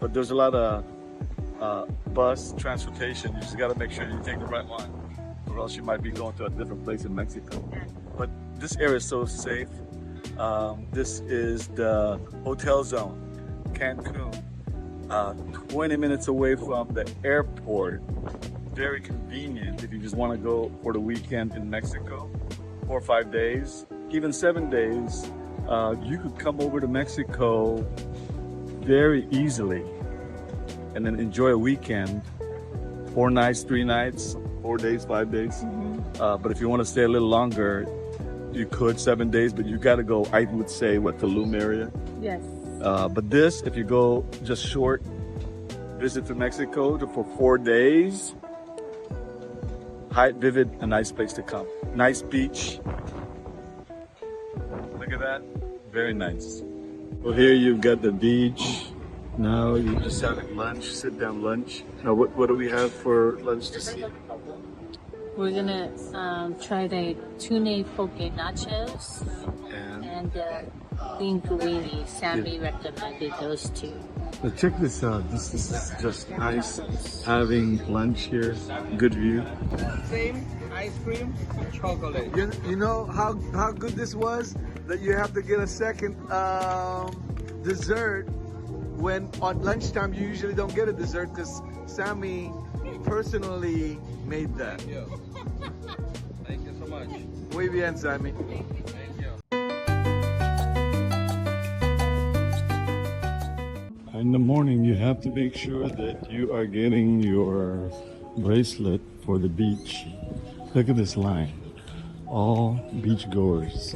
but there's a lot of bus transportation. You just got to make sure you take the right one, or else you might be going to a different place in Mexico. But this area is so safe. This is the hotel zone, Cancun, 20 minutes away from the airport. Very convenient if you just want to go for the weekend in Mexico, 4 or 5 days, even 7 days. You could come over to Mexico very easily and then enjoy a weekend, 4 nights, 3 nights, 4 days, 5 days. But if you want to stay a little longer, you could 7 days, but you got to go, I would say, what, Tulum area? Yes. But this, if you go just short visit to Mexico for 4 days, Hyatt Vivid, a nice place to come. Nice beach. Look at that. Very nice. Well, here you've got the beach. Now you're just having lunch, sit down lunch. Now, what do we have for lunch to see? We're gonna try the tuna poke nachos and linguini. Sammy recommended those two. But check this out. This is just nice. Having lunch here. Good view. Same ice cream, chocolate. You know how good this was? That you have to get a second dessert when on lunchtime you usually don't get a dessert because Sammy personally made that. Yeah. Thank you so much. Muy bien, Sammy. Thank you. In the morning, you have to make sure that you are getting your bracelet for the beach. Look at this line. All beach goers.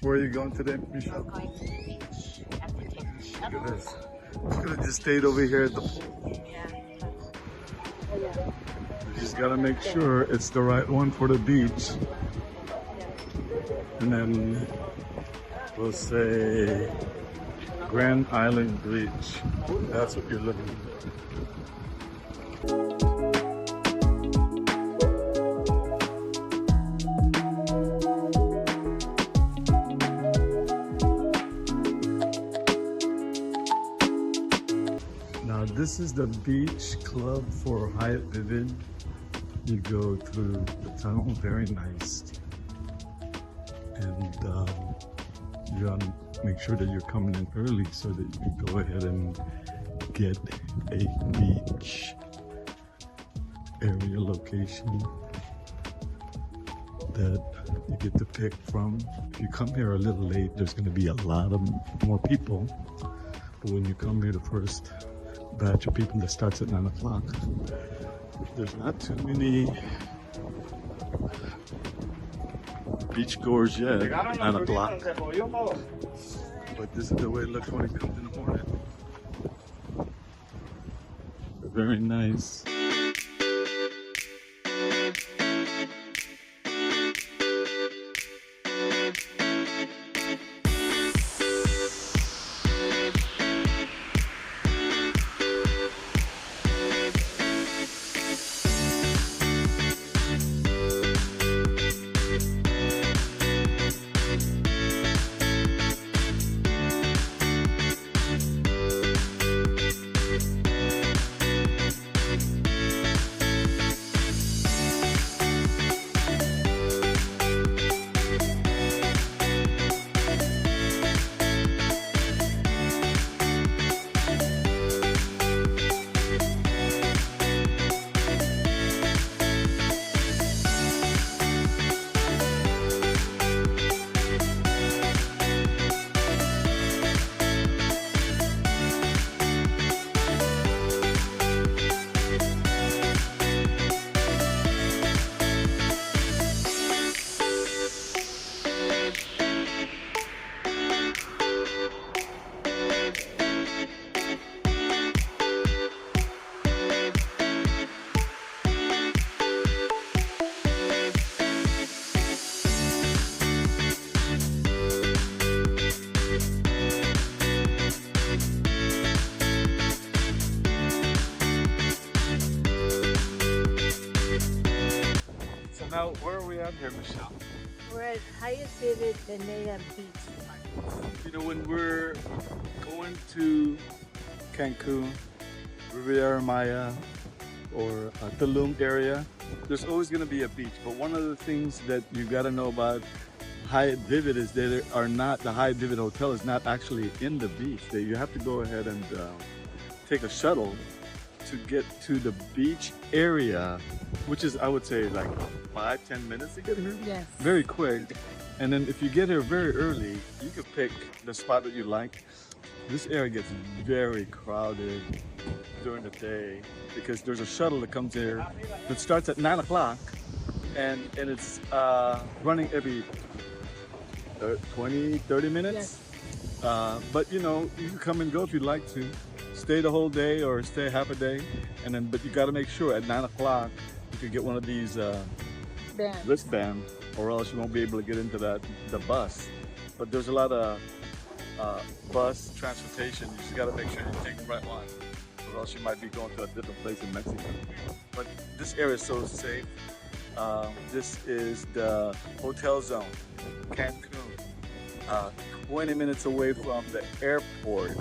Where are you going today, Michelle? We're going to the beach. At the beach. Look at this. We could have just stayed over here at the pool. You just gotta make sure it's the right one for the beach. And then we'll say Grand Island Beach. That's what you're looking for. Now this is the beach club for Hyatt Vivid. You go through the tunnel, very nice. And you gotta make sure that you're coming in early so that you can go ahead and get a beach area location that you get to pick from. If you come here a little late, there's gonna be a lot of more people. But when you come here, the first batch of people that starts at 9 o'clock, there's not too many beach goers yet at 9 o'clock. But this is the way it looks when it comes in the morning. Very nice. Now, where are we at here, Michelle? We're at Hyatt Vivid Beach. You know, when we're going to Cancun, Riviera Maya or Tulum area, there's always going to be a beach. But one of the things that you got to know about Hyatt Vivid is that the Hyatt Vivid Hotel is not actually in the beach. You have to go ahead and take a shuttle to get to the beach area, which is, I would say, like 5-10 minutes to get here. Yes. Very quick. And then if you get here very early, you could pick the spot that you like. This area gets very crowded during the day because there's a shuttle that comes here that starts at 9 o'clock and it's running every 20-30 minutes. Yes. But you know, you can come and go if you'd like to. Stay the whole day or stay half a day, and then but you got to make sure at 9 o'clock you can get one of these wristbands, or else you won't be able to get into the bus. But there's a lot of bus transportation. You just got to make sure you take the right one, or else you might be going to a different place in Mexico. But this area is so safe. This is the hotel zone, Cancun, 20 minutes away from the airport.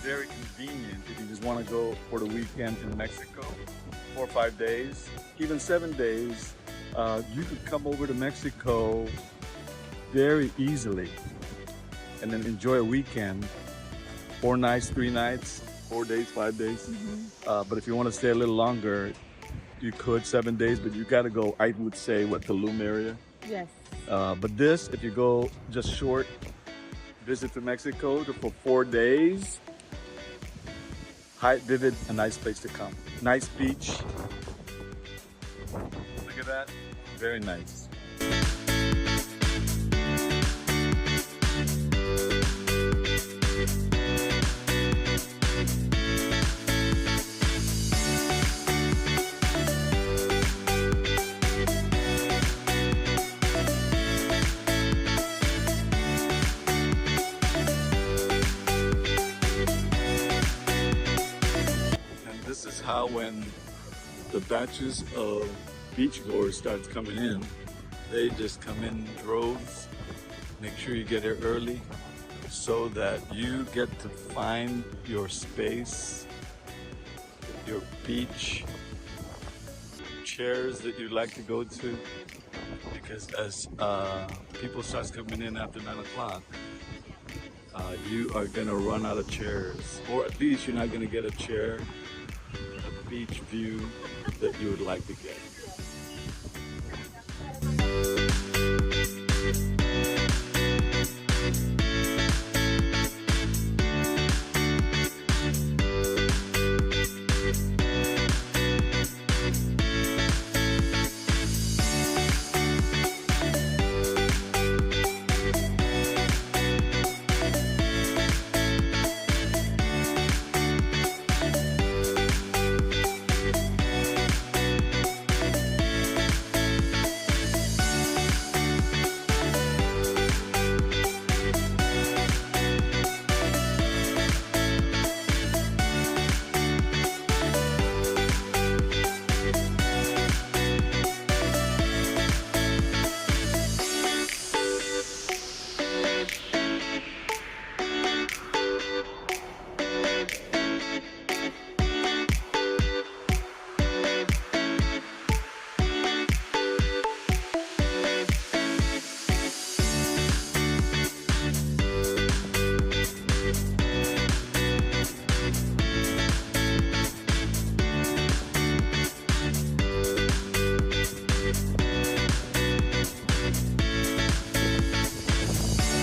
Very convenient if you just want to go for the weekend to Mexico, 4 or 5 days, even 7 days. You could come over to Mexico very easily and then enjoy a weekend, 4 nights, 3 nights, 4 days, 5 days. But if you want to stay a little longer, you could 7 days, but you got to go, I would say, Tulum area. Yes. But this, if you go just short visit to Mexico for 4 days, Hyatt Vivid, a nice place to come. Nice beach. Look at that. Very nice. This is how when the batches of beachgoers starts coming in, they just come in droves. Make sure you get here early so that you get to find your space, your beach, chairs that you'd like to go to. Because as people start coming in after 9 o'clock, you are gonna run out of chairs, or at least you're not gonna get a chair, a beach view that you would like to get.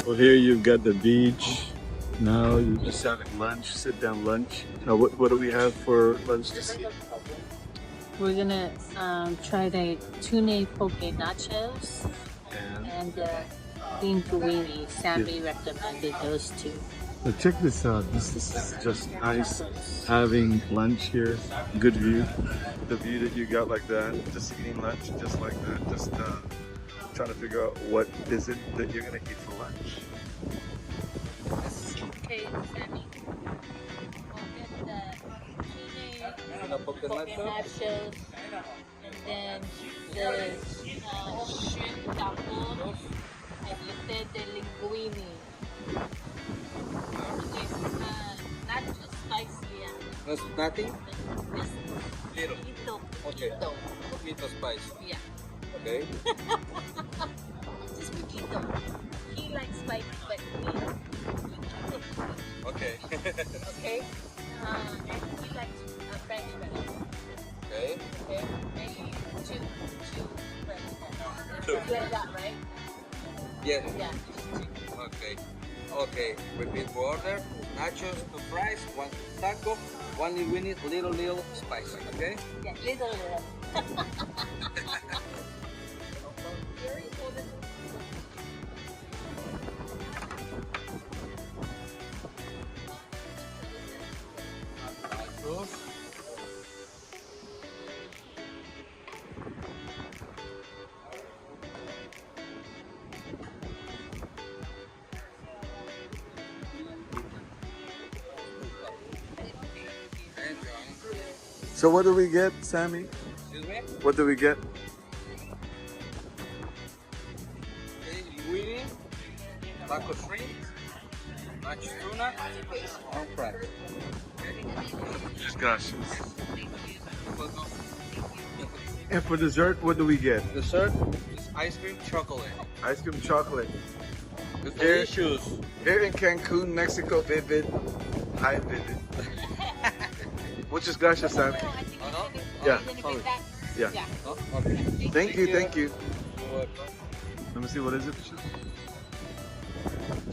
Well, here you've got the beach. Now you're just having lunch, sit down lunch. Now what do we have for lunch this evening? We're gonna try the tuna poke nachos and linguini. Sammy recommended those two. Now check this out. This is just nice having lunch here. Good view. The view that you got like that. Just eating lunch just like that. Just trying to figure out what is it that you're gonna eat for lunch. Okay, Sammy. We'll get the tuna poke nachos and then the shrimp taco and you the linguini. Not too spicy, yeah. That's nothing? Just Little. little, Okay. little. Little spice. Yeah, Okay. just little. He likes spicy, but me, Okay. okay? And he likes French fries. Okay. Okay? Maybe two French fries. Two. Like that, right? Yes. Yeah, just two. Okay. Okay. Repeat order. Nachos, 2 fries, 1 taco, 1 linguini, little spicy. Okay. Yeah, little. Very important. Nachos. And So what do we get, Sammy? excuse me. What do we get? Okay, linguini, taco shrimp, nacho tuna, and fries. Just gracias. Welcome. And for dessert, what do we get? Dessert is ice cream chocolate. Ice cream chocolate. It's Here- delicious. Here in Cancun, Mexico, Vivid, Hyatt Vivid. Muchas gracias, Sammy. No, I think Oh, no? Yeah. he's gonna bring that. Yeah. Yeah. Oh, okay. Thank you, thank you. You're welcome. Let me see, what is it?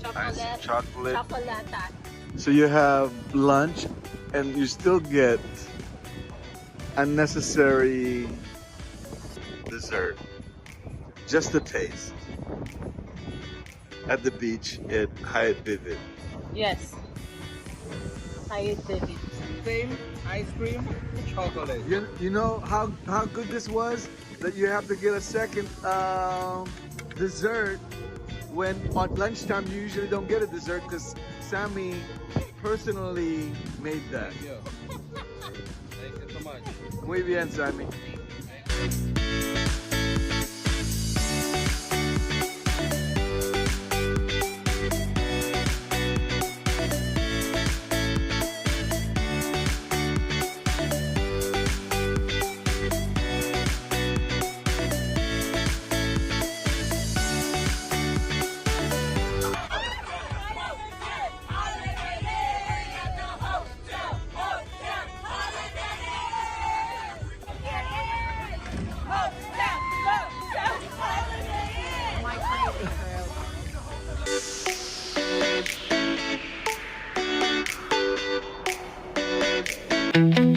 Chocolate. Ice chocolate. Chocolate. So you have lunch and you still get unnecessary dessert. Just a taste. At the beach at Hyatt Vivid. Yes. Hyatt Vivid. Same ice cream, chocolate. You know how good this was? That you have to get a second dessert when on lunchtime you usually don't get a dessert because Sammy personally made that. Thank you. Thank you so much. Muy bien, Sammy. My crazy girl.